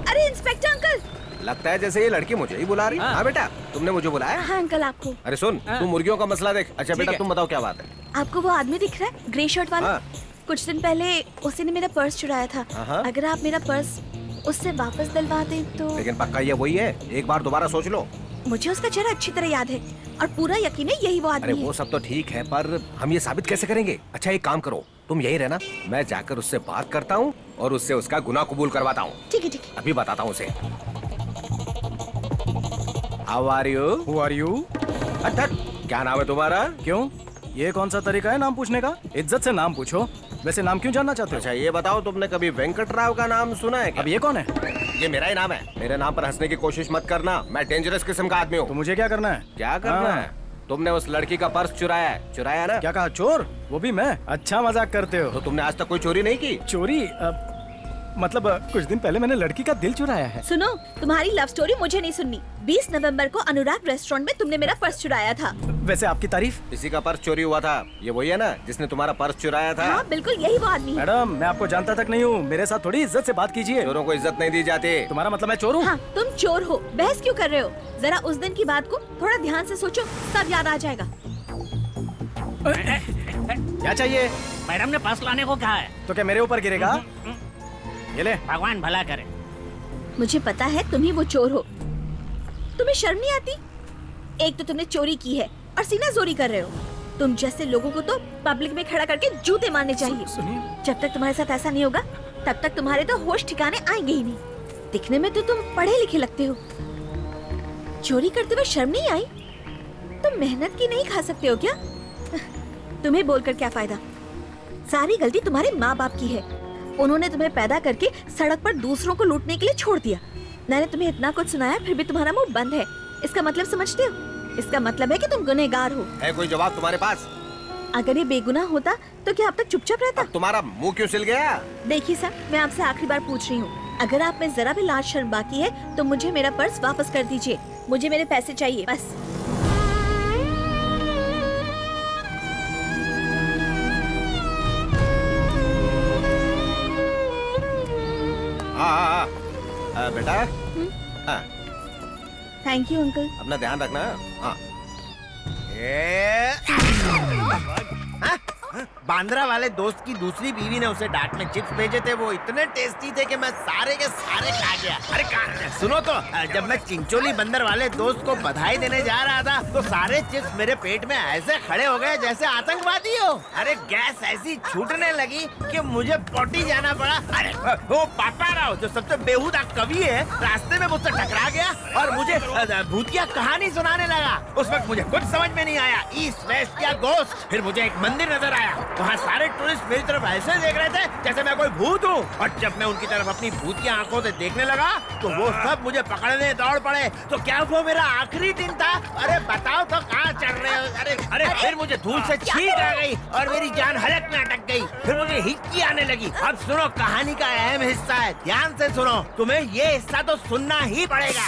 अरे inspector uncle. लगता है जैसे ये लड़की मुझे ही बुला रही। हाँ बेटा, तुमने मुझे बुलाया? हाँ अंकल आपको। अरे सुन, तू मुर्गियों का मसला देख। अच्छा बेटा तुम बताओ क्या बात है? आपको वो आदमी दिख रहा है, ग्रे शर्ट वाला? कुछ दिन पहले उसी ने मेरा पर्स चुराया था। अगर आप मेरा पर्स उससे वापस दिलवा दें तो। लेकिन पक्का ये वही है? एक बार दोबारा सोच लो। मुझे उसका चेहरा अच्छी तरह याद है और पूरा यकीन है यही वो आदमी है। वो सब तो ठीक है, पर हम ये साबित कैसे करेंगे? अच्छा एक काम करो, तुम यही रहना, मैं जाकर उससे बात करता हूँ और उससे उसका गुनाह कबूल करवाता हूँ। ठीक है ठीक है। अभी बताता हूँ उसे। How are you? Who are you? अच्छा क्या नाम है तुम्हारा? क्यों? ये कौन सा तरीका है नाम पूछने का? इज्जत से नाम पूछो। वैसे नाम क्यों जानना चाहते हो? अच्छा ये बताओ, तुमने कभी वेंकट राव का नाम सुना है क्या? अब ये कौन है? ये मेरा ही नाम है। मेरे नाम पर हंसने की कोशिश मत करना, मैं डेंजरस किस्म का आदमी हूँ। तो मुझे क्या करना है? क्या करना है? तुमने उस लड़की का पर्स चुराया है। चुराया ना? क्या कहा? चोर? वो भी मैं? अच्छा मजाक करते हो। तो तुमने आज तक कोई चोरी नहीं की? चोरी? मतलब कुछ दिन पहले मैंने लड़की का दिल चुराया है। सुनो, तुम्हारी लव स्टोरी मुझे नहीं सुननी। 20 नवंबर को अनुराग रेस्टोरेंट में तुमने मेरा पर्स चुराया था। वैसे आपकी तारीफ? किसी का पर्स चोरी हुआ था, ये वही है ना जिसने तुम्हारा पर्स चुराया था? हाँ बिल्कुल यही वो आदमी है। मैडम मैं आपको जानता तक नहीं हूँ, मेरे साथ थोड़ी इज्जत से बात कीजिए। चोरों को इज्जत नहीं दी जाती। तुम्हारा मतलब मैं चोर हूँ? हाँ तुम चोर हो। बहस क्यों कर रहे हो? जरा उस दिन की बात को थोड़ा ध्यान से सोचो, सब याद आ जाएगा। क्या चाहिए? मैडम ने पर्स लाने को कहा है। तो क्या मेरे ऊपर गिरेगा? ये ले। भगवान भला करे। मुझे पता है तुम ही वो चोर हो। तुम्हें शर्म नहीं आती? एक तो तुमने चोरी की है और सीना जोरी कर रहे हो। तुम जैसे लोगों को तो पब्लिक में खड़ा करके जूते मारने चाहिए। जब तक तुम्हारे साथ ऐसा नहीं होगा तब तक तुम्हारे तो होश ठिकाने आएंगे ही नहीं। दिखने में तो तुम पढ़े लिखे लगते हो। चोरी करते हुए शर्म नहीं आई? तुम मेहनत की नहीं खा सकते हो क्या? तुम्हें बोलकर क्या फायदा? सारी गलती तुम्हारे माँ बाप की है। उन्होंने तुम्हें पैदा करके सड़क पर दूसरों को लूटने के लिए छोड़ दिया। मैंने तुम्हें इतना कुछ सुनाया फिर भी तुम्हारा मुंह बंद है। इसका मतलब समझते हो? इसका मतलब है कि तुम गुनहगार हो। है कोई जवाब तुम्हारे पास? अगर ये बेगुनाह होता तो क्या अब तक चुपचाप रहता? तुम्हारा मुंह क्यों सिल गया? देखिए सर, मैं आपसे आखिरी बार पूछ रही हूँ, अगर आप में जरा भी लाज शर्म बाकी है तो मुझे मेरा पर्स वापस कर दीजिए। मुझे मेरे पैसे चाहिए बस। हाँ बेटा। हाँ थैंक यू अंकल। अपना ध्यान रखना। हाँ बांद्रा वाले दोस्त की दूसरी बीवी ने उसे डाक में चिप्स भेजे थे, वो इतने टेस्टी थे कि मैं सारे के सारे खा गया। अरे सुनो तो, जब मैं चिंचोली बंदर वाले दोस्त को बधाई देने जा रहा था तो सारे चिप्स मेरे पेट में ऐसे खड़े हो गए जैसे आतंकवादी हो। अरे गैस ऐसी छूटने लगी कि मुझे पोटी जाना पड़ा। अरे वो पापा राव जो सबसे बेहुदा कवि है रास्ते में मुझसे टकरा गया और मुझे भूतिया कहानी सुनाने लगा। उस वक्त मुझे कुछ समझ में नहीं आया, ईस्ट वेस्ट या गोस्ट। फिर मुझे एक मंदिर नजर आया, वहाँ सारे टूरिस्ट मेरी तरफ ऐसे देख रहे थे जैसे मैं कोई भूत हूँ। और जब मैं उनकी तरफ अपनी भूतिया आंखों से देखने लगा तो वो सब मुझे पकड़ने दौड़ पड़े। तो क्या वो मेरा आखिरी दिन था? अरे बताओ तो कहाँ चल रहे हो? अरे फिर मुझे धूल से छींक आ गई और मेरी जान हलक में अटक गई। फिर मुझे हिचकी आने लगी। अब सुनो, कहानी का अहम हिस्सा है, ध्यान से सुनो। तुम्हें ये हिस्सा तो सुनना ही पड़ेगा।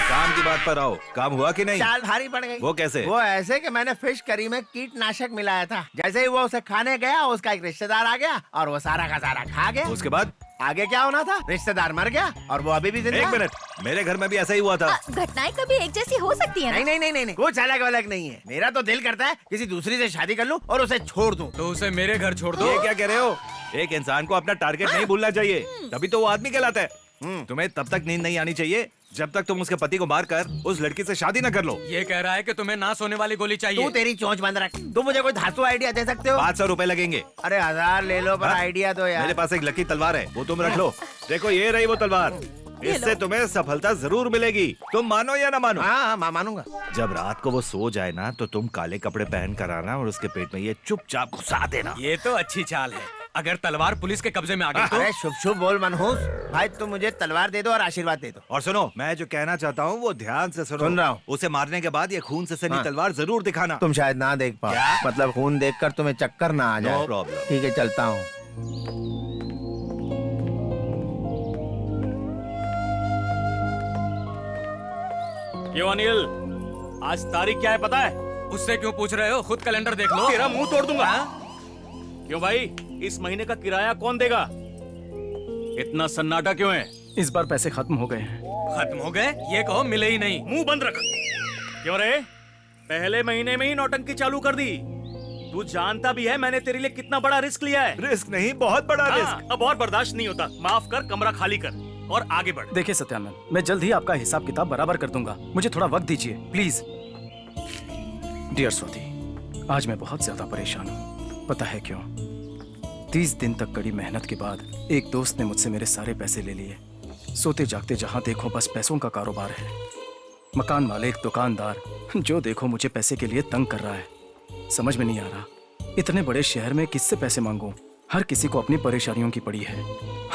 काम की बात पर आओ, काम हुआ कि नहीं? चाल भारी पड़ गई। वो कैसे? वो ऐसे कि मैंने फिश करी में कीटनाशक मिलाया था। जैसे ही वो उसे खाने गया उसका एक रिश्तेदार आ गया और वो सारा का सारा खा गया। उसके बाद आगे क्या होना था? रिश्तेदार मर गया और वो अभी भी जिंदा। एक मिनट, मेरे घर में भी ऐसा ही हुआ था। घटनाएं कभी एक जैसी हो सकती है ना? नहीं, कुछ अलग अलग नहीं है। मेरा तो दिल करता है किसी दूसरी से शादी कर लूं और उसे छोड़ दूं। तो उसे मेरे घर छोड़ दो। ये क्या कह रहे हो? एक इंसान को अपना टारगेट नहीं भूलना चाहिए, तभी तो वो आदमी कहलाता है। तुम्हें तब तक नींद नहीं आनी चाहिए जब तक तुम उसके पति को मारकर उस लड़की से शादी न कर लो। ये कह रहा है कि तुम्हें ना सोने वाली गोली चाहिए। तू तेरी चोंच बंद रख। तुम मुझे कोई धांसू आइडिया दे सकते हो? 500 रुपए लगेंगे। अरे 1000 ले लो पर आइडिया दो यार। मेरे पास एक लकी तलवार है, वो तुम रख लो। देखो ये रही वो तलवार, इससे तुम्हें सफलता जरूर मिलेगी। तुम मानो या ना मानो? हाँ मानूंगा। जब रात को वो सो जाए ना तो तुम काले कपड़े पहन कर आना और उसके पेट में ये चुपचाप घुसा देना। ये तो अच्छी चाल है। अगर तलवार पुलिस के कब्जे में आ गई तो? अरे शुभ शुभ बोल मनहूस भाई, तुम मुझे तलवार दे दो और आशीर्वाद दे दो। और सुनो, मैं जो कहना चाहता हूँ वो ध्यान से सुनो। सुन रहा हूँ। उसे मारने के बाद ये खून से सनी तलवार जरूर दिखाना। तुम शायद ना देख पाओ। मतलब खून देखकर तुम्हें चक्कर ना आ जाए। No problem. ठीक है, चलता हूँ। क्यों अनिल, आज तारीख क्या है पता है? उससे क्यों पूछ रहे हो? खुद कैलेंडर देख लो। तेरा मुंह तोड़ दूंगा। क्यों भाई, इस महीने का किराया कौन देगा? इतना सन्नाटा क्यों है? इस बार पैसे खत्म हो गए हैं। खत्म हो गए? ये कहो मिले ही नहीं। मुंह बंद रख। क्यों रे? पहले महीने में ही नौटंकी चालू कर दी। तू जानता भी है मैंने तेरे लिए कितना बड़ा रिस्क लिया है। रिस्क नहीं, बहुत बड़ा रिस्क। हाँ, अब और बर्दाश्त नहीं होता। माफ कर, कमरा खाली कर और आगे बढ़। देखिए सत्यानंद, मैं जल्द ही आपका हिसाब किताब बराबर कर दूंगा। मुझे थोड़ा वक्त दीजिए प्लीज। डियर स्वाति, आज मैं बहुत ज्यादा परेशान हूँ। पता है क्यों? 30 दिन तक कड़ी मेहनत के बाद एक दोस्त ने मुझसे मेरे सारे पैसे ले लिए। सोते जागते जहां देखो बस पैसों का कारोबार है। मकान मालिक, दुकानदार, जो देखो मुझे पैसे के लिए तंग कर रहा है। समझ में नहीं आ रहा, इतने बड़े शहर में किससे पैसे मांगूं? हर किसी को अपनी परेशानियों की पड़ी है।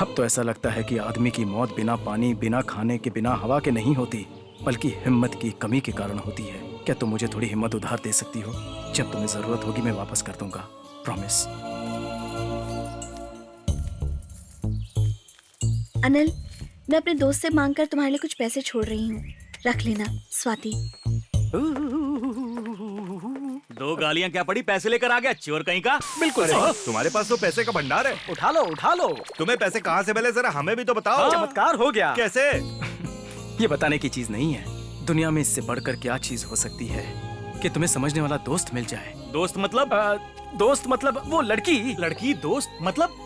अब तो ऐसा लगता है कि आदमी की मौत बिना पानी, बिना खाने के, बिना हवा के नहीं होती, बल्कि हिम्मत की कमी के कारण होती है। क्या तुम मुझे थोड़ी हिम्मत उधार दे सकती हो? जब तुम्हें जरूरत होगी मैं वापस कर दूंगा, प्रॉमिस। अनिल, मैं अपने दोस्त से मांगकर तुम्हारे लिए कुछ पैसे छोड़ रही हूँ, रख लेना। स्वाति। 2 गालियां क्या पड़ी? पैसे लेकर आ गया चोर कहीं का। बिल्कुल अरे, तुम्हारे पास तो पैसे का भंडार है। उठा लो उठा लो। तुम्हें पैसे कहाँ से मिले, जरा हमें भी तो बताओ। चमत्कार हो गया। कैसे? ये बताने की चीज नहीं है। दुनिया में इससे बढ़कर क्या चीज हो सकती है कि तुम्हें समझने वाला दोस्त मिल जाए। दोस्त मतलब? दोस्त मतलब वो लड़की। लड़की? दोस्त मतलब?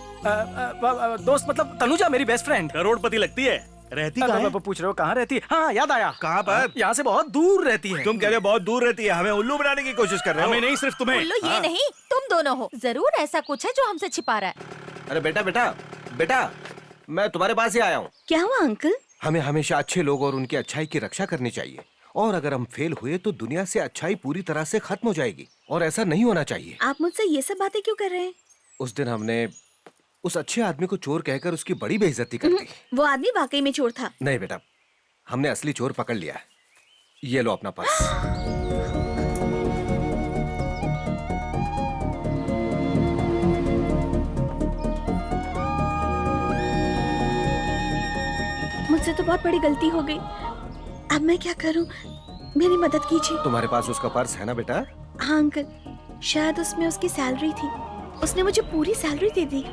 दोस्त मतलब तनुजा, मेरी बेस्ट फ्रेंड। करोड़पति लगती है। रहती कहाँ है? पूछ रहे हो कहाँ रहती है? हाँ याद आया। कहाँ पर? यहाँ से बहुत दूर रहती है। तुम कह रहे हो बहुत दूर रहती है, हमें उल्लू बनाने की कोशिश कर रहे हो। हमें नहीं, सिर्फ तुम्हें। उल्लू ये नहीं, तुम दोनों हो। जरूर ऐसा कुछ है जो हमसे छिपा रहा है। अरे बेटा बेटा बेटा, मैं तुम्हारे पास ही आया हूँ। क्या हुआ अंकल? हमें हमेशा अच्छे लोग और उनकी अच्छाई की रक्षा करनी चाहिए, और अगर हम फेल हुए तो दुनिया से अच्छाई पूरी तरह से खत्म हो जाएगी, और ऐसा नहीं होना चाहिए। आप मुझसे ये सब बातें क्यों कर रहे हैं? उस दिन हमने उस अच्छे आदमी को चोर कहकर उसकी बड़ी बेइज्जती कर दी। वो आदमी वाकई में चोर था। नहीं बेटा, हमने असली चोर पकड़ लिया है। ये लो अपना पर्स। मुझसे तो बहुत बड़ी गलती हो गई। अब मैं क्या करूं? मेरी मदद कीजिए। तुम्हारे पास उसका पर्स है ना बेटा? हाँ अंकल, शायद उसमें उसकी सैलरी थी। उसने मुझे पूरी सैलरी दे दी।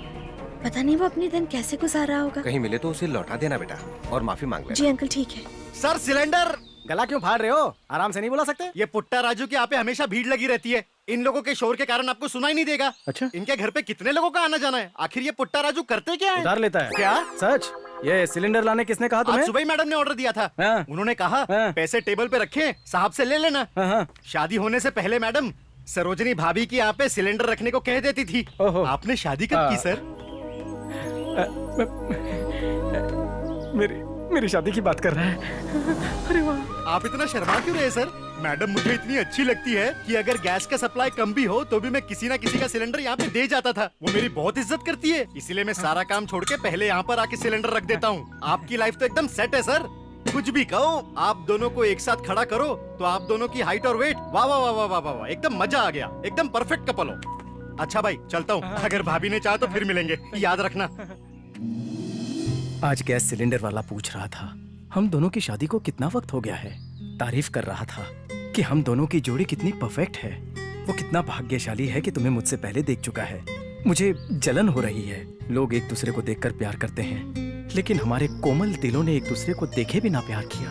पता नहीं वो अपने दिन कैसे गुजार रहा होगा। कहीं मिले तो उसे लौटा देना बेटा, और माफी मांग लेना। जी अंकल, ठीक है। Sir cylinder. गला क्यों फाड़ रहे हो? आराम से नहीं बोला सकते? ये पुट्टा राजू की यहाँ पे हमेशा भीड़ लगी रहती है। इन लोगों के शोर के कारण आपको सुनाई नहीं देगा। अच्छा। इनके घर पे कितने लोगों का आना जाना है? आखिर ये पुट्टा राजू करते क्या है? उधार लेता है क्या? सच? ये सिलेंडर लाने किसने कहा आज तुम्हें? सुबह ही मैडम ने ऑर्डर दिया था। हाँ। उन्होंने कहा हाँ। पैसे टेबल पे रखे, साहब से ले लेना। हाँ, हाँ। शादी होने से पहले मैडम सरोजनी भाभी की यहाँ पे सिलेंडर रखने को कह देती थी। ओहो। आपने शादी कब की सर? मेरी शादी की बात कर रहा है। अरे वाह। आप इतना शर्मा क्यों रहे सर? मैडम मुझे इतनी अच्छी लगती है कि अगर गैस का सप्लाई कम भी हो तो भी मैं किसी ना किसी का सिलेंडर यहाँ पे दे जाता था। वो मेरी बहुत इज्जत करती है, इसीलिए मैं सारा काम छोड़ के पहले यहाँ पर आके सिलेंडर रख देता हूँ। आपकी लाइफ तो एकदम सेट है सर। कुछ भी कहो, आप दोनों को एक साथ खड़ा करो तो आप दोनों की हाइट और वेट वाह वाह वाह वाह वाह वाह वाह, एकदम मजा आ गया। एकदम परफेक्ट कपल हो। अच्छा भाई चलता हूँ, अगर भाभी ने चाहा तो फिर मिलेंगे, याद रखना। आज गैस सिलेंडर वाला पूछ रहा था हम दोनों की शादी को कितना वक्त हो गया है। तारीफ कर रहा था कि हम दोनों की जोड़ी कितनी परफेक्ट है। वो कितना भाग्यशाली है कि तुम्हें मुझसे पहले देख चुका है। मुझे जलन हो रही है। लोग एक दूसरे को देखकर प्यार करते हैं, लेकिन हमारे कोमल दिलों ने एक दूसरे को देखे बिना प्यार किया।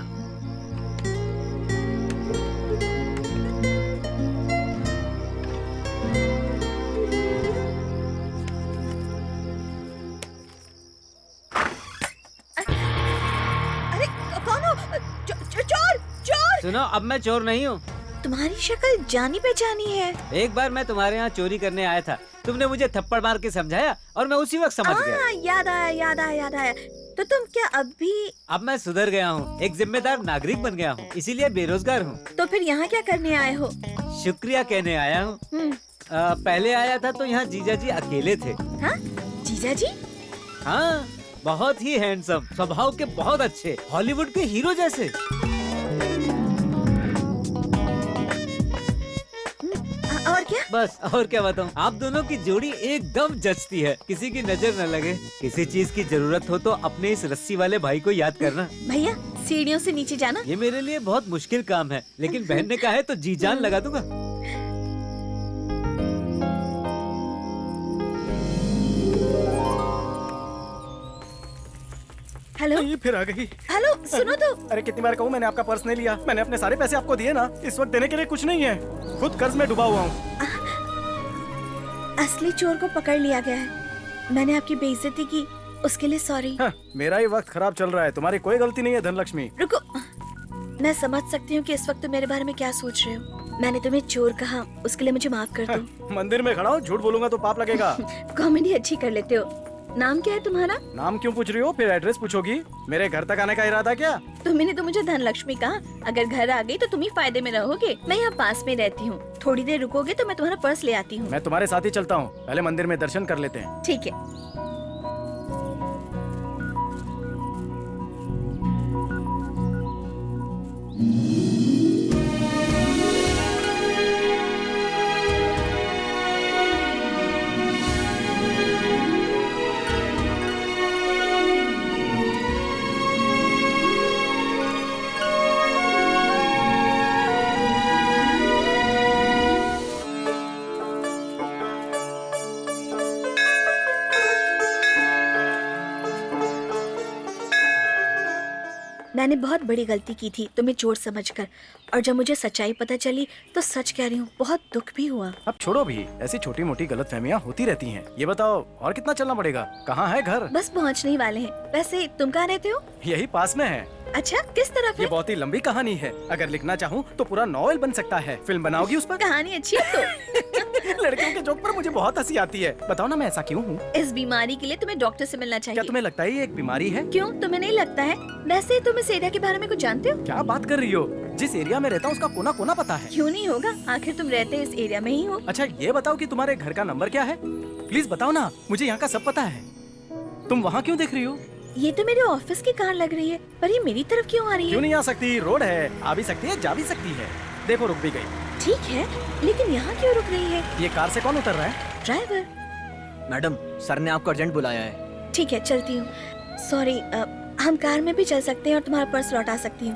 अरे कौन हो? चोर! चोर! सुनो, अब मैं चोर नहीं हूँ। तुम्हारी शक्ल जानी पहचानी है। एक बार मैं तुम्हारे यहाँ चोरी करने आया था, तुमने मुझे थप्पड़ मार के समझाया और मैं उसी वक्त समझ गया। याद आया, याद आया, याद आया। तो तुम क्या अभी? अब मैं सुधर गया हूँ, एक जिम्मेदार नागरिक बन गया हूँ, इसीलिए बेरोजगार हूँ। तो फिर यहाँ क्या करने आए हो? शुक्रिया कहने आया हूँ। पहले आया था तो यहाँ जीजा जी अकेले थे। हाँ? जीजा जी? हाँ, बहुत ही हैंडसम, स्वभाव के बहुत अच्छे, हॉलीवुड के हीरो जैसे। और क्या? बस और क्या बताऊँ, आप दोनों की जोड़ी एकदम जचती है, किसी की नजर न लगे। किसी चीज की जरूरत हो तो अपने इस रस्सी वाले भाई को याद करना। भैया सीढ़ियों से नीचे जाना। ये मेरे लिए बहुत मुश्किल काम है, लेकिन बहन ने कहा है तो जी जान लगा दूंगा। हेलो हेलो ये फिर आ गई। हेलो सुनो तो। अरे कितनी बार कहूँ, मैंने आपका पर्स नहीं लिया। मैंने अपने सारे पैसे आपको दिए ना। इस वक्त देने के लिए कुछ नहीं है, खुद कर्ज में डूबा हुआ हूँ। असली चोर को पकड़ लिया गया है। मैंने आपकी बेइज्जती की, उसके लिए सॉरी। हाँ, मेरा ही वक्त खराब चल रहा है, तुम्हारी कोई गलती नहीं है धनलक्ष्मी। रुको, मैं समझ सकती हूँ कि इस वक्त तुम मेरे बारे में क्या सोच रहे हो। मैंने तुम्हें चोर कहा, उसके लिए मुझे माफ कर दो। मंदिर में खड़ा हूँ, झूठ बोलूंगा तो पाप लगेगा। कॉमेडी अच्छी कर लेते हो। नाम क्या है तुम्हारा? नाम क्यों पूछ रही हो? फिर एड्रेस पूछोगी? मेरे घर तक आने का इरादा क्या? तुमने तो मुझे धनलक्ष्मी कहा। अगर घर आ गई तो तुम ही फायदे में रहोगे। मैं यहाँ पास में रहती हूँ, थोड़ी देर रुकोगे तो मैं तुम्हारा पर्स ले आती हूँ। मैं तुम्हारे साथ ही चलता हूँ, पहले मंदिर में दर्शन कर लेते हैं। ठीक है। मैंने बहुत बड़ी गलती की थी तुम्हें चोर समझकर, और जब मुझे सच्चाई पता चली तो सच कह रही हूँ, बहुत दुख भी हुआ। अब छोड़ो भी, ऐसी छोटी मोटी गलतफहमियां होती रहती हैं। ये बताओ और कितना चलना पड़ेगा? कहाँ है घर? बस पहुँचने ही वाले हैं। वैसे तुम कहाँ रहते हो? यही पास में है। अच्छा, किस तरफ ये है? बहुत ही लंबी कहानी है, अगर लिखना चाहूँ तो पूरा नॉवेल बन सकता है। फिल्म बनाओगी उस पर? कहानी अच्छी है तो। लड़कियों के जोक पर मुझे बहुत हंसी आती है। बताओ ना मैं ऐसा क्यों हूँ? इस बीमारी के लिए तुम्हें डॉक्टर से मिलना चाहिए। क्या तुम्हें लगता है ये एक बीमारी है? क्यों, तुम्हें नहीं लगता है? वैसे तुम इस एरिया के बारे में कुछ जानते हो? क्या बात कर रही हो? जिस एरिया में रहता हूँ उसका कोना कोना पता है। क्यों नहीं होगा, आखिर तुम रहते इस एरिया में ही हो। अच्छा ये बताओ कि तुम्हारे घर का नंबर क्या है? प्लीज बताओ ना, मुझे यहाँ का सब पता है। तुम वहाँ क्यों देख रही हो? ये तो मेरे ऑफिस की कार लग रही है, पर ये मेरी तरफ क्यों आ रही है? क्यों नहीं आ सकती? रोड है, आ भी सकती है, जा भी सकती है। देखो रुक भी गई। ठीक है, लेकिन यहाँ क्यों रुक रही है? ये कार से कौन उतर रहा है? ड्राइवर। मैडम, सर ने आपको अर्जेंट बुलाया है। ठीक है, चलती हूँ। सॉरी, हम कार में भी चल सकते हैं और तुम्हारा पर्स लौटा सकती हूँ,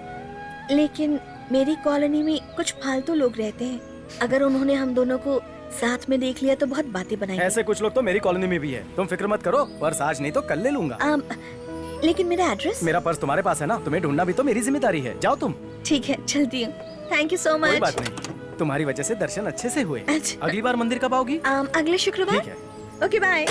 लेकिन मेरी कॉलोनी में कुछ फालतू लोग रहते हैं। अगर उन्होंने हम दोनों को साथ में देख लिया तो बहुत बातें बनाएंगे। ऐसे कुछ लोग तो मेरी कॉलोनी में भी है, तुम फिक्र मत करो। पर्स आज नहीं तो कल ले लूंगा। लेकिन मेरा एड्रेस? मेरा पर्स तुम्हारे पास है ना, तुम्हें ढूंढना भी तो मेरी जिम्मेदारी है। जाओ तुम। ठीक है, चलती हूँ। Thank you so much. कोई बात नहीं, तुम्हारी वजह से दर्शन अच्छे से हुए। अच्छा। अगली बार मंदिर कब आओगी? अगले शुक्रवार। ठीक है। Okay, bye.